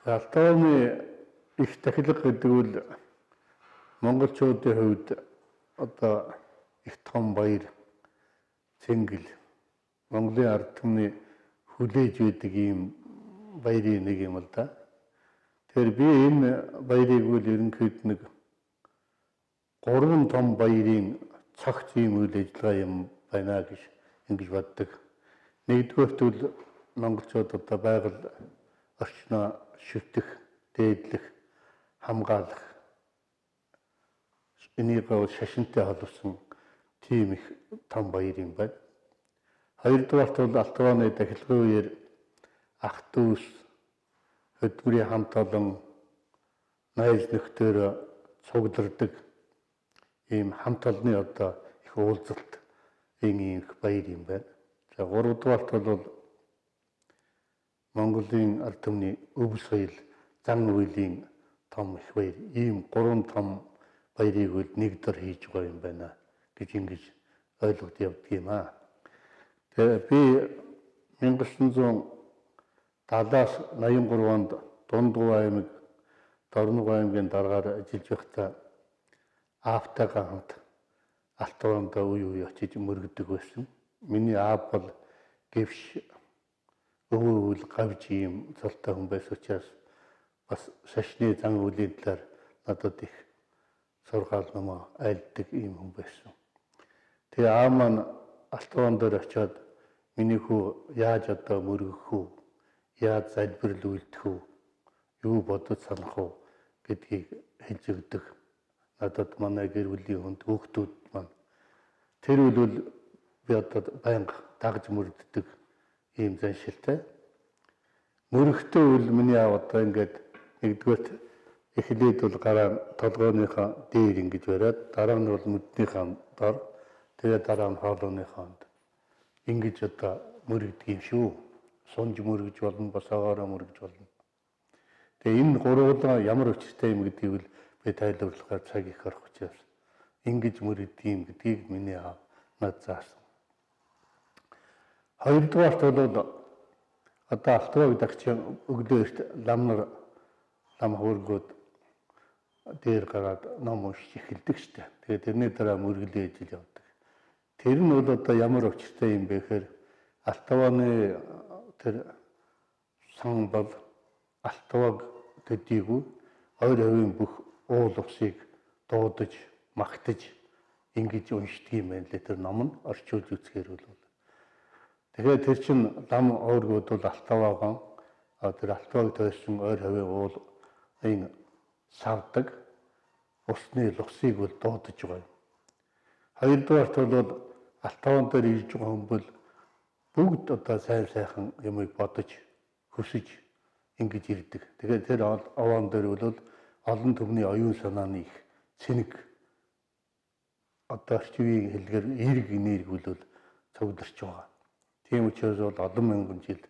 Алтооны их тахилга гэдэг үл монголчуудын хувьд одоо их том баяр цэнгэл Монголын ард түмний хүлээж байдаг ийм баярын нэг юм л да. Тэгэхээр би энэ баярыг үл ерөнхийд нэг гурван том баярын цогц ийм үйл ажиллагаа юм байна гэж ингэж боддог. Нэгдүгээрт бол монголчууд одоо байгаль орчноо шүтэх, дээдлэх, хамгаалах энийг шашинтай холбосон тийм их том баяр юм байна. Хоёрдугаарт бол Алтооны дахилгын үеэр ах дүүс хөдөлмөрийн хамт олон найз нөхдөөрөө цугладаг ийм хамт олонны одоо их уулзалт ийм их баяр юм байна. За гуравдугаарт бол Монголын ард түмний өв соёл, зан үйлийн том их баяр. Ийм гурван том баярыг үл нэг дор хийж байгаа юм байна гэж ингэж ойлгож явдаг юм аа. Тэгээ би 1970-аас 83 онд Дундгов аймаг, Дорногов аймгийн даргаар ажиллаж байхдаа аавтайгаа хамт Алтоонд үе очиж мөргөдөг байсан. Миний аав бол гэвш өвөөл гавж ийм золтой хүн байсан учраас бас шашны зан үйлийн талаар надад их сургаал номоо айлддаг ийм хүн байсан. Тэгээ аав маань Алтоон дээр очиод миний хүү яаж одоо мөргөх үү, яаж залбирал үйлдэх үү, юу бодож санах уу гэдгийг хэлж өгдөг. Надад манай гэр бүлийн хүнд хүүхдүүд маань тэр үл би одоо байнга дагж мөрддөг ийм заншилтай. Мөрөгтэй үл миний аав одоо ингээд нэгдүгээрт эхлээд бол гараа толгойнхоо дээр ингэж бариад дараа нь бол нүднийхээ дор тэгээ дараа нь хоолойныхоо ингэж одоо мөрөгдөг юм шүү. Сунж мөргөж болно, босоогоороо мөргөж болно. Тэгээ энэ гурвуулаа ямар учиртай юм гэдгийг л би тайлбарлахаар цаг их орох учраас ингэж мөргөдөг юм гэдгийг миний аав над заасан. Хоёрдугаарт бол одоо Алтоог дагчин өглөөрт лам хөргөөд дээр гараад ном уншиж эхэлдэг штэ. Тэгээд тэрний дараа мөргөлөө ижил явдаг. Тэр нь бол одоо ямар учиртай юм бэ гэхээр Алтооны тэр сан бол Алтоог төдийгүй ойр хавийн бүх уул усыг дуудаж, магтаж ингэж уншдаг юм байна лээ тэр ном нь орчуулж үзэхээр бол. Тэгэхээр тэр чин лам өөргүүд бол Алтоогоо тэр Алтоог тойрсон ойр хавийн уул энэ савдаг усны лусыг бол дуудаж байгаа юм. Хоёрдугаарт бол Алтоон дээр ирж байгаа хүн бол бүгд одоо сайн сайхан юмыг бодож хүсэж ингэж ирдэг. Тэгээд тэр овоон дээр бол олон түмний оюун санааны их цэнэг одоо орчивын хэлгээр эерэг энерги бол цугларч байгаа. Тийм учраас бол олон мянган жил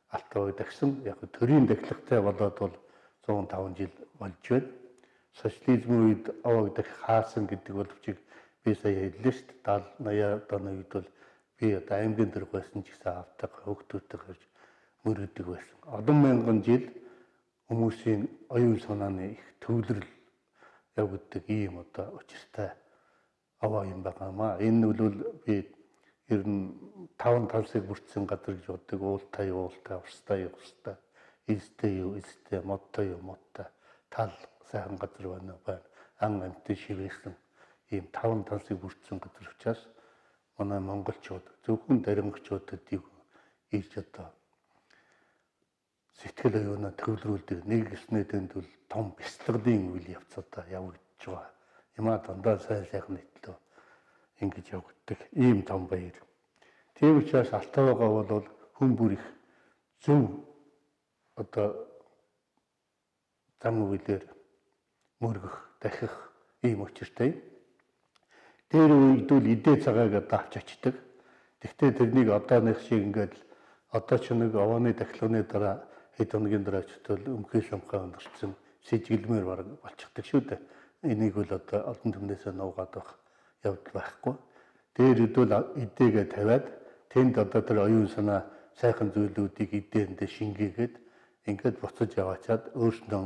Алтоог дагсан. Яг төрийн дахилгатай болоод бол 105 жил болж байна. Социализмын үед овоог дахих хаасан гэдэг боловч би сая хэллээ шүү дээ. 70 80 оны үед бол би одоо аймгийн дэрг байсан ч гэсэн автаг хөгтөөтэй гарч мөргөдөг байсан. Олон мянган жил хүмүүсийн оюун санааны их төвлөрөл явагддаг ийм одоо учиртай аваа юм байгаамаа. Энэ бол би ер нь 5 талсыг бүрдсэн газар гэж боддог. Уултай, устай, устай, эстэй, модтой, тал сайхан газар байна. Ан амьтан шивээсэн ийм 5 талсыг бүрдсэн газар учраас манай монголчууд зөвхөн дарингчуудад ирж одоо сэтгэл оюунаа төвлөрүүлдэг нэг гэснээдэнд бол том бяцлаглалын үйл явц одоо явагдаж байгаа. Ямаа дандаа сайн сайхан нийтлөө ингэж явагддаг ийм том баяр. Тийм учраас Алтоогоо бол хүн бүр их зөв одоо зан үйлээр мөргөх, дахих ийм учиртай. Тэр үед бол идэ цагааг одоо авч очдөг. Гэхдээ тэрнийг одооных шиг ингээд одоо ч нэг овооны дахилганы дараа хэд хоногийн дараа очтол өмхөө шамхаа өндөрсөн сэжиглэмээр бараг болчихдаг шүү дээ. Энийг бол одоо олон түмнээсээ нуугаад байх явдал байхгүй. Дээр хэдүүл идэгээ тавиад тэнд одоо тэр оюун санаа сайхан зүйлүүдийг идээндээ шингээгээд ингээд буцаж яваачаад өөрснөө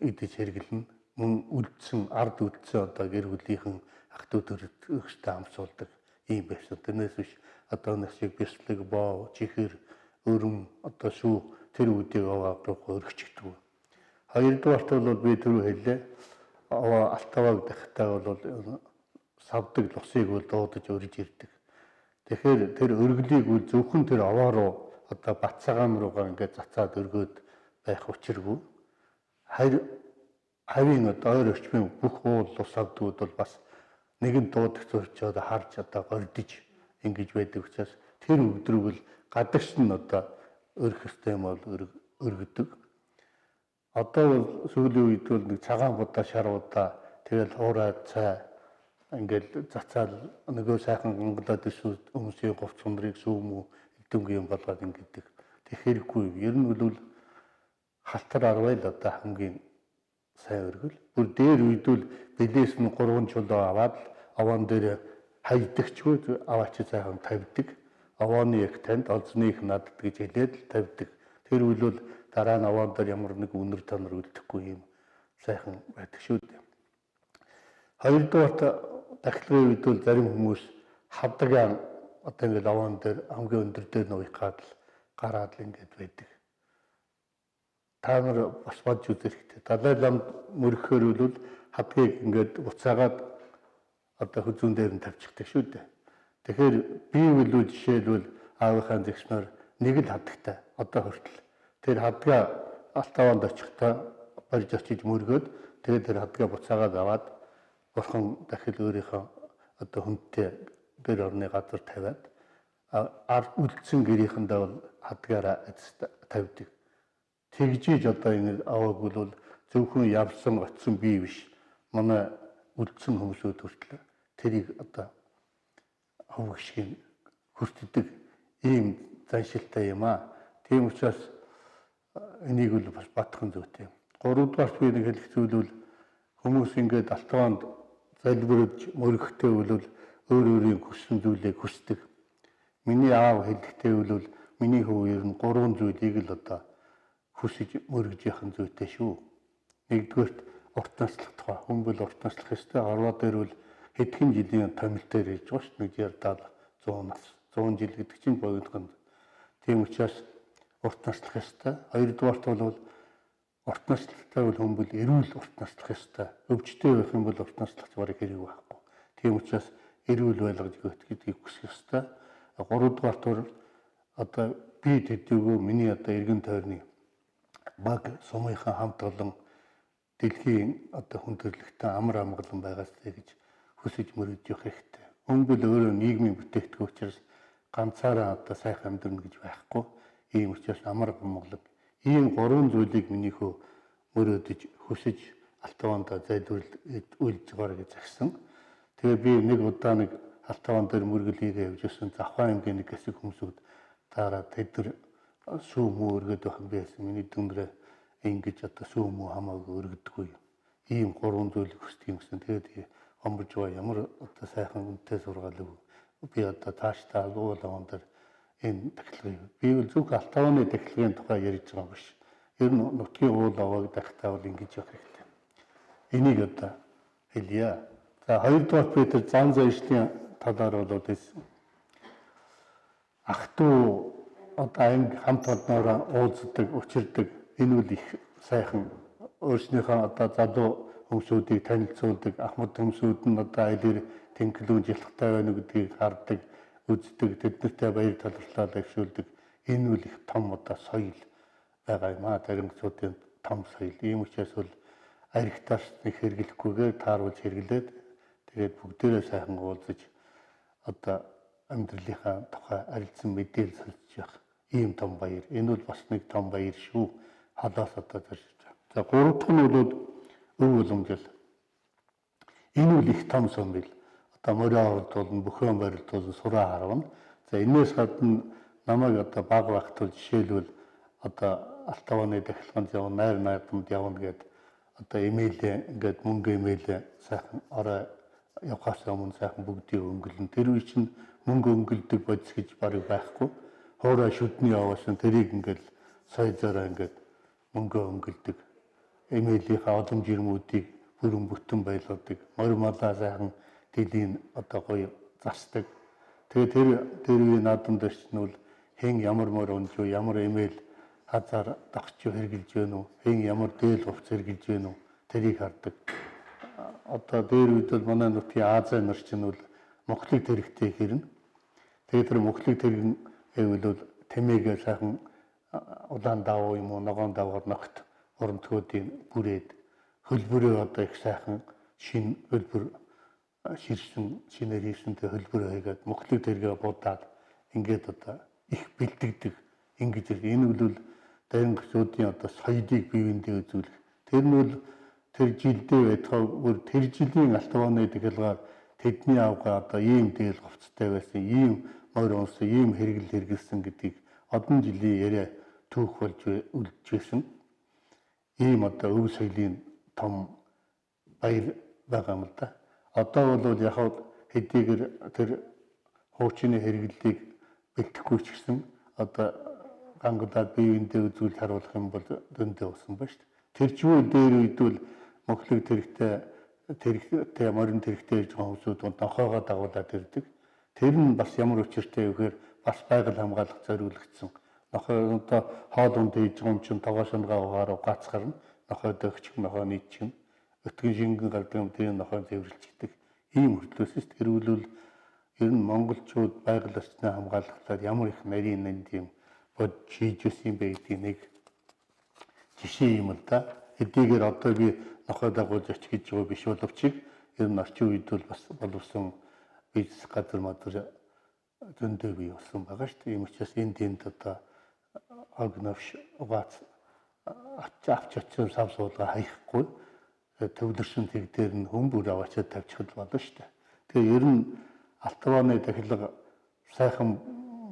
идэж хэрэглэн мөн үлдсэн ард үлдсэн одоо гэр бүлийнхэн ах トゥ төрөлхтөй амсуулдаг ийм байсан. Тэрнээс биш одоо нэг шиг бяцлаг боо чихэр өрөм одоо шүү тэр үдийг аваад өргөчгдөг. Хоёрдугаарт бол би түрүү хэллээ. Алтаваг дахтаа бол савдаг лусыг бол дуудаж өрж ирдэг. Тэгэхээр тэр өргөлийг үл зөвхөн тэр овоо руу одоо Батцагаан руугаа ингээд цацаад өргөөд байх учиргүй. Хавийн одоо ойр орчмын бүх уул ус авдгууд бол бас нэгэн дуудах зурчаад харж одоо гордиж ингэж байдаг учраас тэр өдрөг л гадагш нь одоо өргөх ёстой юм бол өргөдөг. Одоо бол сүүлийн үед бол нэг цагаан будаа шаруудаа тэгэл хуурай цай ингээл цацаал нөгөө сайхан гонглоод эсвэл өмсөй говц сундрыг сүүмүү эдүнгийн юм болгоод ингэдэг. Тэг хэрэггүй. Ер нь бол халтар арвал одоо хамгийн сайн өргөл. Бүр дээр үйдвэл бэлээс нь 3 чулуу аваад овоон дээр хайдагчгүй аваач сайхан тавьдаг. Овооны их танд, олзны их надад гэж хэлээд л тавьдаг. Тэр үйл дараа нь овоон дээр ямар нэг үнэр тонор үлдэхгүй юм сайхан байдаг шүү дээ. Хоёрдугаарт дахилгын үед бол зарим хүмүүс хавдагаан одоо ингээд овоон дээр хамгийн өндөр дээр нь уйхаад л гараад л ингээд байдаг. Та нар бас бодж үзэх хэрэгтэй. Далай ламд мөрөхөөр бол хадгийг ингээд буцаагаад одоо хүзүүн дээр нь тавьчихдаг шүү дээ. Тэгэхээр би бол жишээлбэл аавынхаа зэгснээр нэг л хадагтай одоо хүртэл тэр хадгаа алтаванд очихдоо барьж очиж мөргөөд тэгээд тэр хадгаа буцаагаад аваад бурхан дахил өөрийнхөө одоо хүнтэй гэр орны газар тавиад ард үлдсэн гэрийнхэндээ бол хадгаараа тавьдаг. Тэгжиж одоо ингэ аваагүй бол зөвхөн явсан очсон бие биш. Манай үлдсэн хүмүүсүүд хүртэл тэрийг одоо хөвгшгийн хүртдэг ийм заншилтай юм аа. Тийм учраас энийг бол бас батхан зүйтэй. Гуравдугаарт би нэг хэлэх зүйл бол хүмүүс ингээд алтаванд залбирж мөрөгтэй бол өөр өөрийн хүссэн зүйлийг хүсдэг. Миний аав хэлэхдээ бол миний хүү ер нь 3 зүйлийг л одоо хүсэж мөргөж яхан зүйтэй шүү. Нэгдүгээрт урт наслах тухай. Хүн бол урт наслах ёстой. Ороо дээр бол хэдхэн жилийн томил дээр хэлж байгаа шүү. 160 100 нас. 100 жил гэдэг чинь богинохон. Тийм учраас урт наслах ёстой. Хоёрдугаарт бол урт наслахтай бол хүн бол эрүүл урт наслах ёстой. Өвчтэй байх юм бол урт наслахч барыг хэрэг байхгүй. Тийм учраас эрүүл байлгаж өгөх гэдгийг хүсэх ёстой. Гуравдугаарт одоо би төдийгөө миний одоо эргэн тойрны баг сумынхаа хамт олон дэлхийн одоо хүн төрөлхтөн амар амгалан байгаастай гэж хүсэж мөрөж явах хэрэгтэй. Хүн бол өөрөө нийгмийн бүтээгдэхүүн учраас ганцаараа одоо сайхан амьдрна гэж байхгүй. Ийм учраас амар амгалан ийм 3 зүйлийг минийхөө мөрөөдөж хүсэж алтаванда зайлуулж байгаараа гэж загсан. Тэгээ би нэг удаа нэг алтаван дээр мөргөлийгээ явж ирсэн Завхан аймгийн нэг хэсэг хүмүүсүүд дараа тэд сүүмүү өргөд байх юм байсан. Миний дүнрээ ингэж одоо сүүмүү хамаагүй өргөдөггүй. Ийм 3 зүйлийг хүсдэг юм гэсэн. Тэгээд омбож байгаа ямар одоо сайхан үнэтэй сургаал өг. Би одоо тааштай уул аван дээр энэ тахилгыг би бол зөвхөн алтаваны тахилгын тухай ярьж байгаа биш. Ер нь нутгийн уул авааг дахтаавал ингэж явах хэрэгтэй. Энийг одоо хэлье. За хоёрдугаар би тэр зан заншлийн талаар болоод байсан. Ах トゥ одоо анги хамт олноороо уулздаг, учирдаг энэ үл их сайхан өөрснийхөө одоо залуу хүмүүсүүдийг танилцуулдаг, ахмад хүмүүсүүд нь одоо айлэр тэнхлүүн жилхтай байна гэдгийг хардаг, үздэг, тэднэртэй баяр талархлаа агшуулдаг. Энэ үл их том одоо соёл байгаа юм аа. Тарингчуудын том соёл. Ийм учраас бол аригтаас нэг хэрэглэхгүйгээр тааруулж хэрэглээд тэгээд бүгдээрээ сайхан уулзаж одоо амьдралынхаа тухай арилцсан мэдээлэл сонсож явах ийм том баяр. Энэ бол бас нэг том баяр шүү. Халаас одоо зорж байгаа. За гурав дахь нь бол өв уламжлал. Энэ бол их том сумбил. Одоо морин авалт болон бөхөн барилт болон сураа харвна. За энээс гадна намайг одоо баг багт бол жишээлбэл одоо алтаваны дахилгаанд явна, найр наадамд явна гэдэг одоо имэйлээ ингээд мөнгө имэйлээ сайхан орой явахаас өмнө сайхан бүгдийг өнгөлн. Тэр үе чинь мөнгө өнгөлдөг бодис гэж барыг байхгүй. Хоороо шүдний яваасан тэрийг ингээд соёлоороо ингээд мөнгө өнгөлдөг. Эмээлийн олон жирмүүдийг бүрэн бүтэн байлгадаг. Морь малаа сайхан дилийн одоо гоё зарцдаг. Тэгээ тэр үе наадамд ирсэн хэн ямар морь унж юу, ямар эмээл хазаар дагч хэрглэж байна уу, хэн ямар дээл хувц хэрглэж байна уу, тэрийг хардаг. Одоо дээр үед бол манай нутгийн Азийн нар чинь бол Монголыг тэрэгтэй хэрнэ. Тэгээд тэр Монголыг тэргэн гэвэл тэмээгээ сайхан улаан давуу юм уу, ногоон давгаар ногт урамтгуудыг бүрээд хөлбөрөө одоо их сайхан шин хөлбөр ширсэн шинээр хийсэн тэр хөлбөрөө хийгээд Монголыг тэргээ будаад ингээд одоо их бэлтгэдэг. Ингэж энэ бол дайран гүсүүдийн одоо соёлыг биеиндээ үзүүлэх. Тэр нь бол тэр жилдээ байтугай бүр тэр жилийн алтан дахилгаар тэдний авгаа одоо ийм дээл хувцастай байсан, ийм морь унсан, ийм хэрэгэлсэн гэдгийг одон жилийн яриа түүх болж үлдчихсэн. Ийм одоо өв соёлын том баяр байгаа юм л да. Одоо бол яг хэдийгээр тэр хуучны хэрэглэлийг бэлтгэхгүй ч гэсэн одоо гангалаад биеиндээ үзүүл харуулах юм бол дөндөө усан ба шүү дээ. Тэр чигээр дээр үед бол Монголыг тэрэгтэй морин тэрэгтэй гэж хүмүүсүүд нохоогоо дагуулад ирдэг. Тэр нь бас ямар учиртай вэ гэхээр бас байгаль хамгаалах зориулагдсан. Нохоо одоо хоол унд хийж байгаа юм чинь тогоо шунгаа угаараа гацгарна. Нохоо дөгчих, нохоо нийтчих. Өтгөн шингэн гардаг юм тэр нохоо цэвэрлждэг. Ийм хөдлөөс шүү дээ. Тэрүүл ер нь монголчууд байгаль орчныг хамгаалахад ямар их нарийн нэнд юм бод хийж өсөн бэ гэдгийг нэг жишээ юм л да. Хэдийгээр одоо би нохой дагуулж оч гэж байгаа биш боловч ер нь орчин үед бол бас боловсон бизнес газар мадар зөндөө бий болсон байгаа шүү дээ. Ийм учраас энэ тэнд одоо огновш угаац авч очсон сав суулга хаяхгүй төвлөрсөн тэг дээр нь хүмүүр аваачаад тавьчих болно шүү дээ. Тэгээ ер нь алтан дахилга сайхан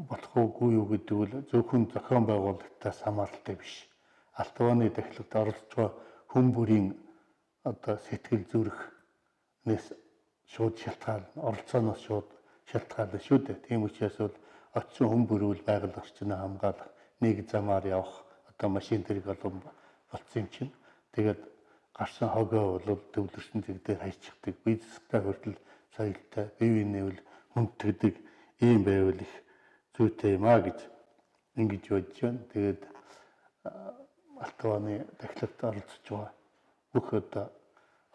болох уугүй юу гэдэг бол зөвхөн зохион байгуулагчдаас хамааралтай биш. Алтан дахилгад оролцож байгаа хүн бүрийн одоо сэтгэл зүрхнээс шууд шалтгаална, оролцооноос шууд шалтгаална шүү дээ. Тийм учраас бол очсон хүн бүрүүл байгаль орчныг хамгаалах нэг замаар явах одоо машин тэрэг болон болцсон юм чинь. Тэгээд гарсан хогоо бол төвлөрсөн зэг дээр хайчихдаг. Бизнестэй хүртэл соёлтой, бие биенээ бол хүндэтгдэг ийм байвал их зүйтэй юм а гэж ингэж бодож байна. Тэгээд алтан дахилгад оролцож байгаа бүх одоо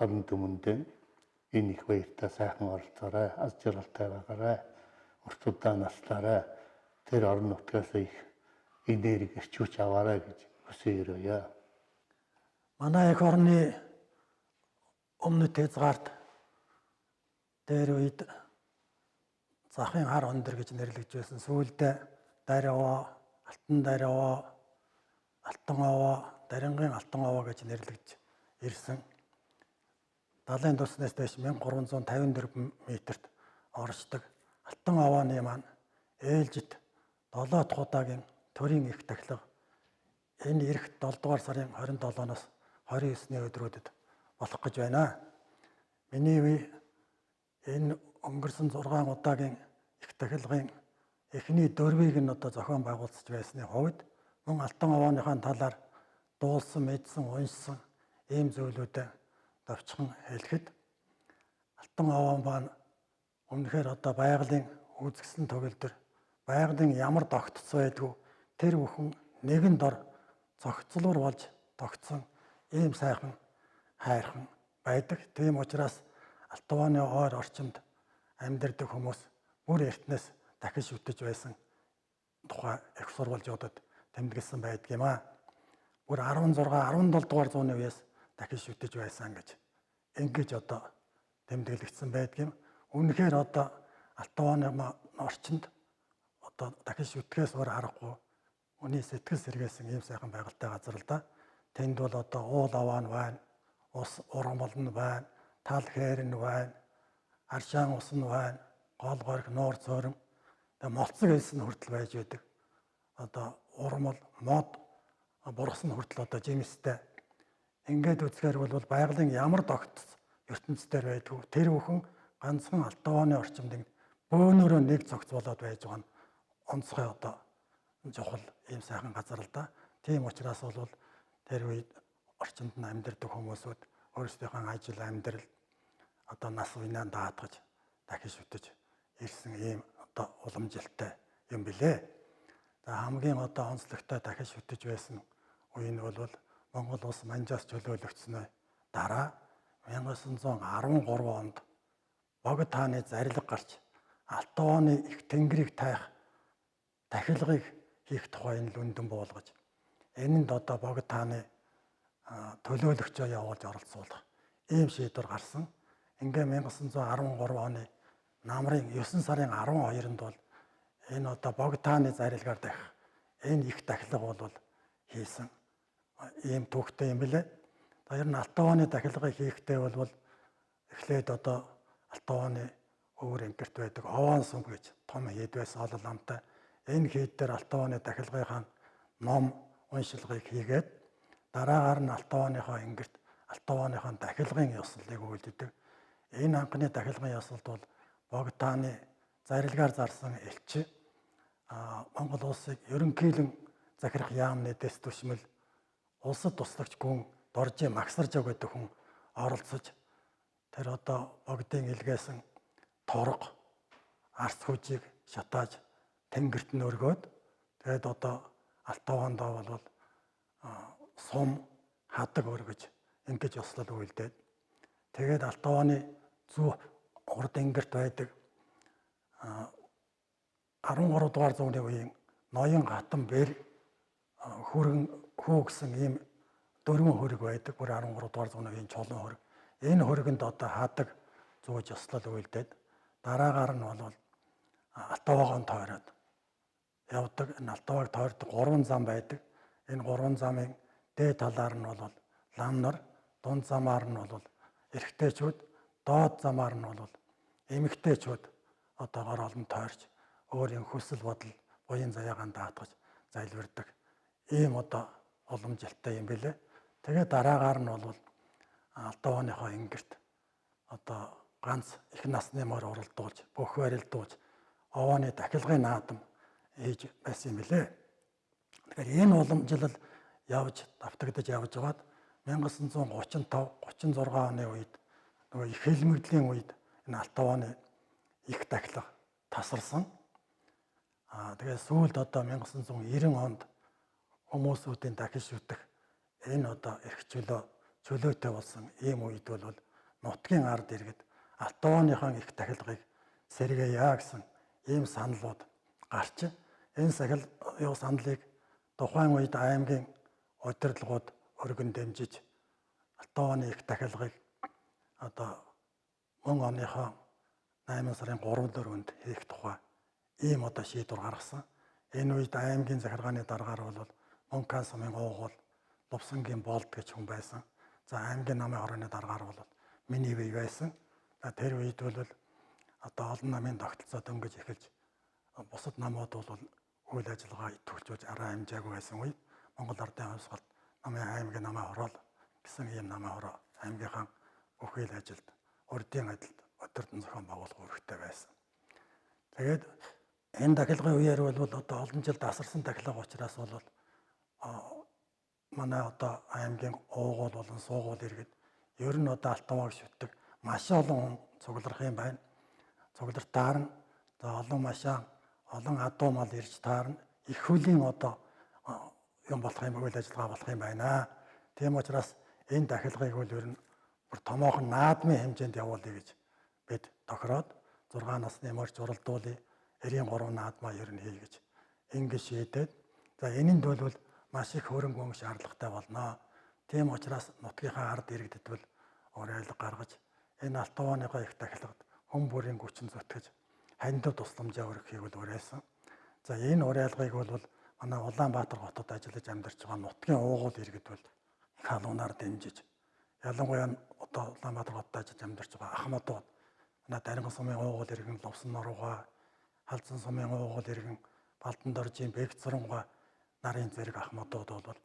олон түмэндээ энэ их баяртай сайхан оролцоорой, аз жаргалтай байгаарай, урт удаан наслаарай, тэр орон нутгаас их энерги эрчүүч аваарай гэж хүсээрөөе. Манай их орны өмнөд хязгаарт дээр үед захын хар өндөр гэж нэрлэгдэж байсан. Сүүлдээ дариаваа, алтан дариаваа, алтан аваа, дарингийн алтан аваа гэж нэрлэгдэж ирсэн. Далайн туснаас дэш 1354 метрт оршдог алтан авааны маань ээлжит 7 дахь удаагийн төрийн их дахилга энэ эх 7 дугаар сарын 27-оос 29-ний өдрүүдэд болох гэж байна. Миний үе энэ өнгөрсөн 6 удаагийн их дахилгын эхний дөрвийг нь одоо зохион байгуулж байсны хувьд мөн алтан авааныхаа талаар дуулсан, мэдсэн, уншсан ийм зүйлүүдэд товчхон хэлэхэд алтан аваа маань үнэхээр одоо байгалийн үзэсгэлэн төгөлдөр байгалийн ямар тогтцол байдгүй тэр бүхэн нэгэн дор зохицлуур болж тогтсон ийм сайхан хайрхан байдаг. Тийм учраас алтан авааны ойр орчимд амьдардаг хүмүүс бүр эртнээс дахиж шүтэж байсан тухай их сурвалжуудад тэмдэглэсэн байдаг юм а. Бүр 16, 17 дугаар зууны үеэс дахиж шүтэж байсан гэж ингэж одоо тэмдэглэгдсэн байдаг юм. Үнэхээр одоо алтан авааны орчинд одоо дахиж шүтгэхээс өөр аргагүй үний сэтгэл сэргээсэн ийм сайхан байгальтай газар л да. Тэнд бол одоо уул аваа нь байна, ус ургамал нь байна, тал хээр нь байна, аршаан ус нь байна, гол горих нуур цөөрөн, молцог элс нь хүртэл байж байдаг. Одоо урмал, мод, бургас нь хүртэл одоо жимстэй. Ингээд үзэхээр бол байгалийн ямар тогтц ертөнцийн байдгүй тэр бүхэн ганцхан алтан авааны орчимд бөөнөрөө нэг цогц болоод байж байгаа нь онцгой одоо чухал ийм сайхан газар л да. Тийм учраас бол тэр үед орчинд нь амьдардаг хүмүүсүүд өөрсдийнхөө ажил амьдрал одоо нас уянаа даатгаж дахин шүтэж ирсэн ийм одоо уламжилттай юм билээ. За хамгийн одоо онцлогтой дахин шүтэж байсан үе нь бол Монгол улс манжаас чөлөөлөгдсөнөө дараа 1913 онд Богд хааны зарлиг гарч Алтан оны их тэнгэрийг таах дахилгыг хийх тухай энэ лүндэн буулгаж энэнд одоо Богд хааны төлөөлөгчөө явуулж оролцуулах ийм шийдвэр гарсан. Ингээ 1913 оны намрын 9 сарын 12-нд бол энэ одоо Богд хааны зарлигаар дахих энэ их дахилга бол хийсэн ийм түүхтэй юм билээ. Тэр нь Алтан оны дахилгыг хийхдээ бол эхлээд одоо Алтан оны өөр ангирт байдаг овоон сүм гэж том хэд байсан олол амтай энэ хэд дээр Алтан оны дахилгынхаа ном уншилгыг хийгээд дараагаар нь Алтан оныхоо ангирт Алтан оныхоо дахилгын ёслолыг үйлддэг. Энэ анхны дахилгын ёслолд бол Богд хааны зарилгаар зарсан элч Монгол улсыг ерөнхийлөн захирах яамны дэс түшмэл улсад туслагч гүн доржи магсарж өгöd хүн оролцож тэр одоо Богдын илгээсэн торго арс хүчийг шатааж тэнгэрт нь өргөөд тэгээд одоо Алтан ондоо бол сум хадаг өргөж ингэж ёслол үйлдээд тэгээд Алтан оны зүү урд ангирт байдаг 13 дугаар зууны үеийн ноён хатан бэр хүү гэсэн ийм дөрвөн хөрөг байдаг. Бүр 13 дугаар зууны үеийн чулуун хөрөг. Энэ хөрөгөнд одоо хадаг зүүж ёслол үйлдээд дараагаар нь бол Алтан вагон тойроод явдаг. Энэ Алтан ваг тойрдог 3 зам байдаг. Энэ 3 замын дээд талаар нь бол лам нар, дунд замаар нь бол эрэгтэйчүүд, доод замаар нь бол эмэгтэйчүүд одоогоор олон тойрч өөрийн хүсэл бодол буян заяагаан даатгаж залбирдаг. Ийм одоо уламжилттай юм билээ. Тэгээд дараагаар нь бол Алтан оныхоо ангирт одоо ганц их насны мөр оролдуулж, бүх барилдуулж овооны дахилгын наадам ээж байсан юм билээ. Тэгэхээр энэ уламжлал явж давтагдаж явж байгаад 1935-36 оны үед нөгөө их хэлмэгдлийн үед энэ Алтан оны их дахилга тасарсан. Тэгээд сүүлд одоо 1990 онд хүмүүсүүдийн дахин шүтэх энэ одоо эрх чөлөөтэй болсон ийм үед бол нутгийн ард иргэд Алтан оныхон их дахилгыг сэргээе гэсэн ийм саналууд гарч энэ саналыг тухайн үед аймгийн удирдлагууд өргөн дэмжиж Алтан оны их дахилгыг одоо мөн оныхоо 8 сарын 3-4-нд хийх тухай ийм одоо шийдвэр гаргасан. Энэ үед аймгийн захиргааны даргаар бол Мөнхөн сумын уугуул Лувсангийн болд гэж хүн байсан. За аймгийн намын хорооны даргаар бол миний бие байсан. Тэр үед бол одоо олон намын тогтолцоо дөнгөж эхэлж бусад намууд бол үйл ажиллагаа идэвхжүүлж арай амжаагүй байсан үед Монгол Ардын хувьсгалд намын аймгийн намын хороол гэсэн ийм намын хороо аймгийнхаа бүх үйл ажилд урдын адилд өдөртөн зохион байгуулах үүрэгтэй байсан. Тэгээд энэ дахилгын үеэр бол одоо олон жил дасарсан дахилга учраас бол манай одоо аймгийн уугуул болон суугуул иргэд ер нь одоо Алтан ваг шүтдэг маш олон хүн цугларх юм байна. Цугларт таарна. За олон машаа, олон адуу мал ирж таарна. Их хөлийн одоо юм болох юм үйл ажиллагаа болох юм байна. Тийм учраас энэ дахилгыг бол ер нь бүр томоохон наадмын хэмжээнд явуулъя гэж бид тохироод 6 насны морж уралдуулъя. 93 наадмаа ер нь хий гэж ингэж шийдээд за энэнд бол маш их хөрөнгө мөнгө шаардлагатай болно. Тийм учраас нутгийнхаа ард иргэдэд бол уриалга гаргаж энэ Алтан оныхоо их дахилгад хүн бүрийн хүчин зүтгэж хандив тусламжаа өргөхийг бол уриалсан. За энэ уриалгыг бол манай Улаанбаатар хотод ажиллаж амьдарч байгаа нутгийн уугуул иргэд бол их халуунаар дэмжиж ялангуяа одоо Улаанбаатар хотод ажиллаж амьдарч байгаа ахмадууд манай Дарган сумын уугуул иргэн Лувсан нуруугаа Халзан сумын уугуул иргэн Балдан доржийн Бэгцрэнгаа нарын зэрэг ахмадууд бол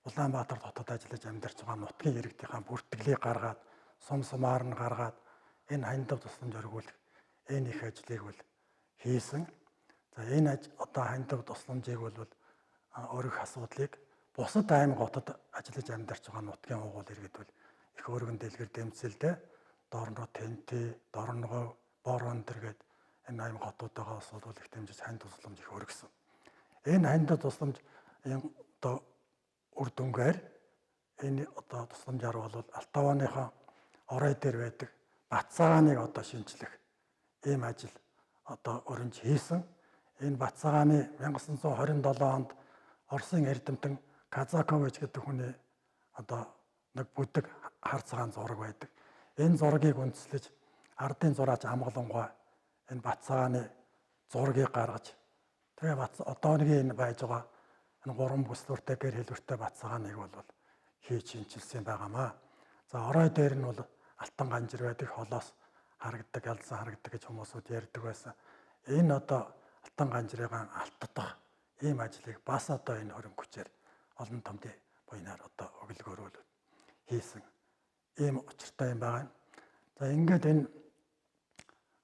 Улаанбаатар хотод ажиллаж амьдарч байгаа нутгийн иргэдийнхаа бүртгэлийг гаргаад сум сумаар нь гаргаад энэ хандив тусламж өргүүлэх энэ их ажлыг бол хийсэн. За энэ одоо хандив тусламжийг бол өргөх асуудлыг бусад аймаг хотод ажиллаж амьдарч байгаа нутгийн уугуул иргэд бол их өргөн дэлгэр дэмцэлдээ доорноо Тэнти, Дорногов, Бороондэр гээд энэ аймаг хотуудаагаас бол их дэмжиж хань тусламж их өргөсөн. Энэ хань тусламж одоо үр дүнгээр энэ одоо тусламжаар бол Алтавааныхаа орой дээр байдаг Батцаагааныг одоо шинжлэх ийм ажил одоо өрнж хийсэн. Энэ Батцаагааны 1927 онд Оросын эрдэмтэн Казакович гэдэг хүний одоо нэг бүдэг хар цагаан зураг байдаг. Энэ зургийг үндэслэж ардын зураач Амгалангуй энэ Батцаагааны зургийг гаргаж тэгээ одоогийн энэ байж байгаа энэ 3 бүслүүртэй гэр хэлбэртэй Батцаагааныг бол хийж шинжилсэн байгаамаа. За орой дээр нь бол алтан ганжир байдаг, холоос харагддаг, ялсан харагддаг гэж хүмүүсүүд ярьдаг байсан. Энэ одоо алтан ганжрыг алтдах ийм ажлыг бас одоо энэ хөрөнгө хүчээр олон томдын буйнаар одоо өглөөрөөл хийсэн ийм учиртай юм байна. За ингээд энэ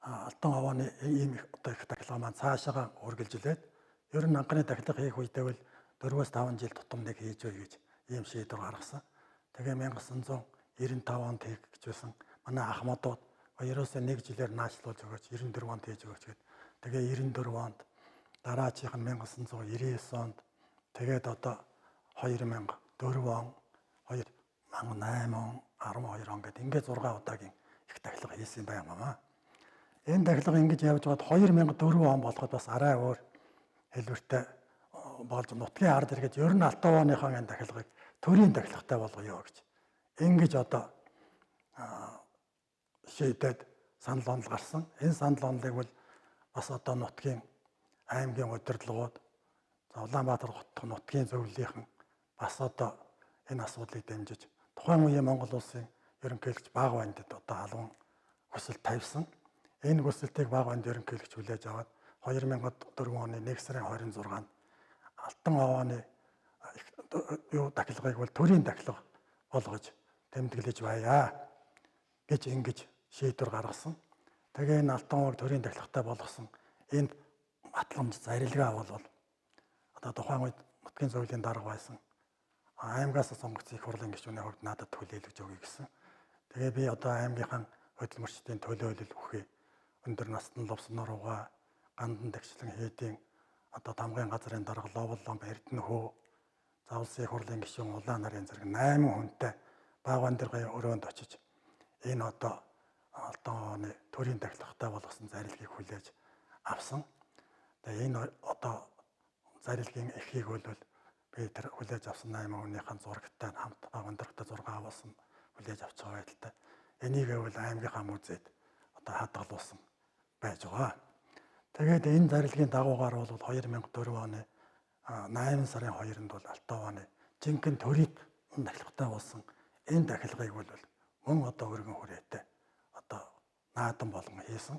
алтан овооны ийм одоо их тахилга маань цаашаа үргэлжлээд ер нь анхны тахилга хийх үедээ бол 4-5 жил тутам нэг хийж өй гэж ийм шийдвэр гаргасан. Тэгээ 1995 онд хийх гэж байсан. Манай Ахмадууд ерөөсөө 1 жилээр наашлуулж өгөөч 94 онд хийж өгөөч гэдэг. Тэгээ 94 онд дараачих нь 1999 онд тэгээд одоо 2004 он 2008 он 12 он гэдэг ингээд 6 удаагийн их тахилга хийсэн юм байна. Энэ тахилга ингэж явж байгаад 2004 он болоход бас арай өөр хэлбэртэй болж нутгийн ард иргэд ер нь Алтавааныхаа энэ тахилгыг төрийн тахилгатай болгоё гэж ингэж одоо шийдээд санал онол гарсан. Энэ санал онолыг бол бас одоо нутгийн аймгийн удирдлагууд Улаанбаатар хотын нутгийн зөвлөлийнхэн бас одоо энэ асуудлыг дэмжиж тухайн үеийн Монгол улсын ерөнхийлөгч Бааганбандд одоо албан хүсэл тавьсан. Энэ хүсэлтийг Бааганбанд ерөнхийлөгч хүлээж аваад 2004 оны 1 сарын 26-нд алтан овооны тахилгыг бол төрийн тахилга болгож тэмдэглэж байя гэж ингэж шийдвэр гаргасан. Тэгээ энэ алтан овоог төрийн тахилгатай болгосон энэ батламж зарилгаа бол одоо тухайн үед нутгийн зөвлөлийн дарга байсан аймгаас сонгогдсон их хурлын гишүүний хувьд надад төлөөлөж өгье гэсэн. Тэгээ би одоо аймгийнхаа хөдөлмөрчдийн төлөөлөл өгье. Өндөр насны лувсан руугаа гандан тагчлан хийдийн одоо тамгын газрын дарга Ловлон Эрдэнэхүү за улсын их хурлын гишүүн Улаан нарын зэрэг 8 хүнтэй Бааганбандын өрөөнд очиж энэ одоо алтан овооны төрийн тахилгатай болгосон зарилгыг хүлээж авсан. Тэгээ энэ одоо зарилгын эхийг бол би тэр хүлээж авсан 8 хүнийхэн зурагтай хамт Бааганбандтай зураг авсан хүлээж авч байгаа байдалтай. Энийг бол аймгийнхаа музейд одоо хадгалуулсан байж байгаа. Тэгээд энэ зарилгын дагуугаар бол 2004 оны 8 сарын 2-нд бол алтан овооны жинхэнэ төрийн тахилгатай болсон энэ тахилгыг бол мөн одоо өргөн хүрээтэй одоо наадан болгон хийсэн.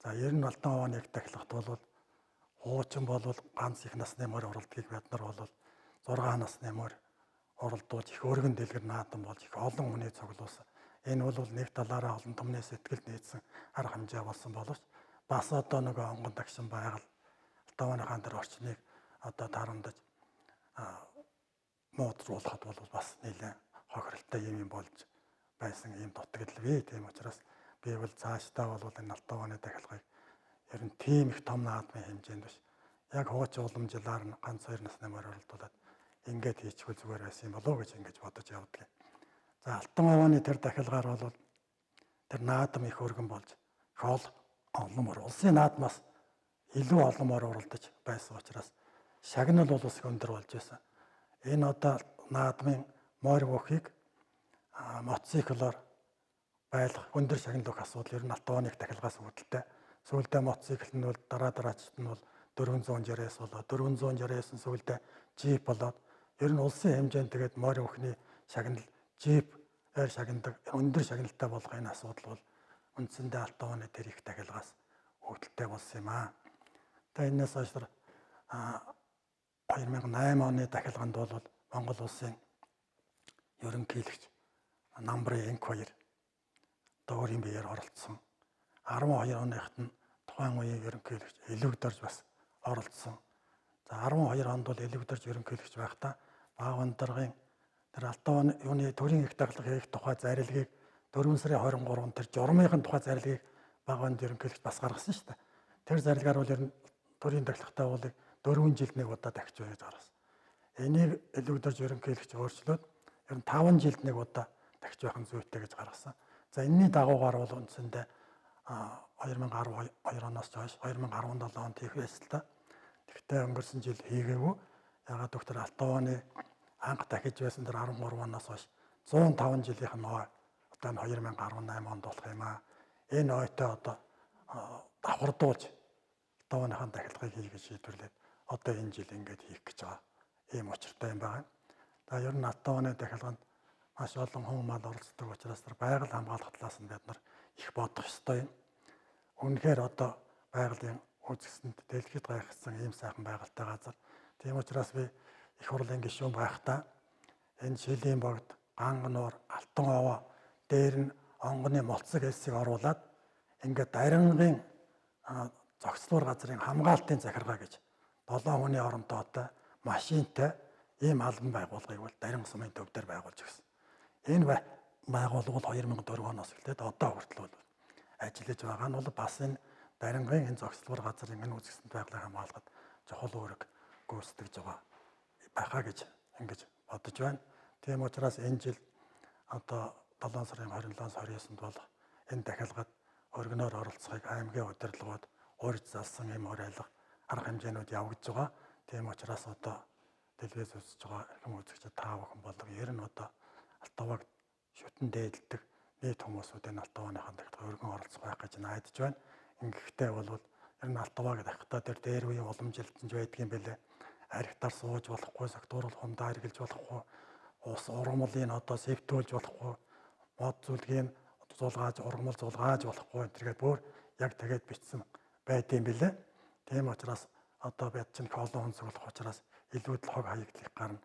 За ер нь алтан овооны тахилгат бол хуучин бол ганц их насны морь оролдгийг бид нар бол 6 насны морь оролдуулж их өргөн дэлгэр наадан болж их олон хүний цуглуулсан. Энэ бол нэг талаараа олон томны сэтгэл нийцсэн арга хэмжээ болсон боловч бас одоо нөгөө онгон тагшин байгаль алтан овооныхаа тэр орчныг одоо тарамдаж муудруулахад бол бас нэлээд хохиролтой юм болж байсан юм дутагдал бий. Тийм учраас би бол цаашдаа бол энэ алтан овооны тахилгыг ер нь тийм их том наадмын хэмжээнд биш. Яг хуучин уламжлалаар нь ганц 2 насны морь оролдуулаад ингээд хийчихвэл зүгээр байсан юм болов уу гэж ингэж бодож явдаг. За алтан овооны тэр тахилгаар бол тэр наадам их өргөн болж их олон морь улсын наадмаас илүү олон морь оролдож байсан учраас шагнал бол бас өндөр болж байсан. Энэ одоо наадмын морь бүхийг мотоциклоор байлгах өндөр шагнал өгөх асуудал ер нь алтан овооны тахилгаас үүдэлтэй. Сүүлдээ мотоцикл нь бол дараачд нь бол 460-аас болоод 469 сүүлдээ жип болоод ер нь улсын хэмжээнд тэгээд морь бүхний шагнал жипээр шагнадаг өндөр шагналтай болгох энэ асуудал бол үндсэндээ алтан овооны тэр их тахилгаас үүдэлтэй болсон юм аа. Тэгээд энэс хойш 2008 оны тахилганд бол Монгол улсын ерөнхийлөгч Намбарын Энх хоёр өөрийн биеэр оролцсон. 12 оныхт нь тухайн үеийн ерөнхийлөгч Элүгдэрж бас оролцсон. За 12 онд бол Элүгдэрж ерөнхийлөгч байхдаа Баавандаргын тэр алтан юуны төрийн их даглага хийх тухай зарилгийг 4 сарын 23-нд тэр журмынхын тухай зарилгийг Бааванд ерөнхийлөгч бас гаргасан шүү дээ. Тэр зарилгаар бол ер нь төрийн даглахтай уулыг 4 жилд нэг удаа дахиж байж гаргасан. Энийг элүүдэрж ерөнхийлөгч өөрчлөөд ер нь 5 жилд нэг удаа дахиж байх нь зүйтэй гэж гаргасан. За энэний дагуугаар бол үндсэндээ 2012 оноос хойш 2017 онд хийх байсан л та. Тэгвэл өнгөрсөн жил хийгээгүй. Ягаад доктор Алтаваны анх дахиж байсан тэр 13 оноос хойш 105 жилийнх нь ой одоо 2018 онд болох юм аа. Энэ ойтой одоо давхардуулж Алтаваныхаа дахилгыг хийх гэж шийдвэрлээд одоо энэ жил ингэж хийх гэж байгаа. Ийм учиртай юм байна. За ер нь Алтаваны дахилганд маш олон хүн мал оролцдог учраас тэр байгаль хамгаалах талаас нь бид нар их бодох ёстой юм. Үнэхээр одоо байгалийн үзэсгэлэнт дэлхийд гайхсан ийм сайхан байгальтай газар. Тийм учраас би их хурлын гишүүн байхдаа энэ Шилийн богд Гангнуур, Алтан овоо дээр нь онгоны молцог элсийг оруулаад ингээд дарингийн зогцлуур газрын хамгаалтын захиргаа гэж 7 хүний оронтойтой машинтай ийм албан байгууллагыг бол Дарин сумын төв дээр байгуулж өгсөн. Энэ байгууллага бол 2004 оноос эхлээд одоо хүртэл бол ажиллаж байгаа нь бол бас энэ дарингийн энэ зогцлуур газрын энэ үзэсгэлэнт байгалыг хамгаалахад чухал үүрэг гүйцэтгэж байгаа байхаа гэж ингэж бодож байна. Тийм учраас энэ жил одоо 7 сарын 27-29-нд бол энэ дахилгад өргөнөөр оролцохыг аймгийн удирдлагууд урьд залсан юм уриалга арга хэмжээнүүд явагдаж байгаа. Тийм учраас одоо телевиз үзэж байгаа эрхэм үзэгчид та бүхэн болго ер нь одоо Алтаваг шүтэн дээдэлдэг нийт хүмүүсүүдийн Алтавааныхаа дахилгад өргөн оролцох байх гэж найдаж байна. Ингэхдээ бол ер нь Алтаваг дахихдаа тэр дээр үеийн уламжилтанж байдгийн бэлээ. Архитаар сууж болохгүй, сектурал хундаа хэрглэж болохгүй, ус ургамлын одоо сэвтүүлж болохгүй, мод зүлгийг зулгааж, ургамал зулгааж болохгүй гэдэргээд бүр яг тэгээд бичсэн байдığım бэлээ. Тийм учраас одоо бид чинь их олон хүн зөвлөх учраас илүү л хог хаягдлыг гарна.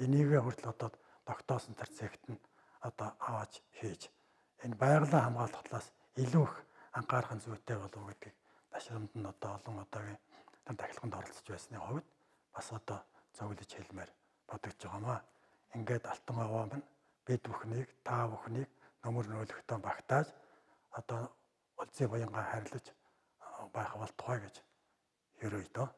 Энийгээ хүртэл одоо тогтоосон тэр зэгт нь одоо аваач хийж энэ байгалаа хамгаалах талаас илүү их анхаарах зүйтэй болов уу гэдгийг ташрамд нь одоо олон удаагийн дахилганд оролцож байсны хувьд бас одоо зөвлөж хэлмээр бодож байгаамаа. Ингээд Алтан овоо минь бид бүхнийг та бүхнийг нөмөр нөөлөгтөө багтааж одоо улсын буянгаа харилж байх болтугай гэж ерөөй дөө.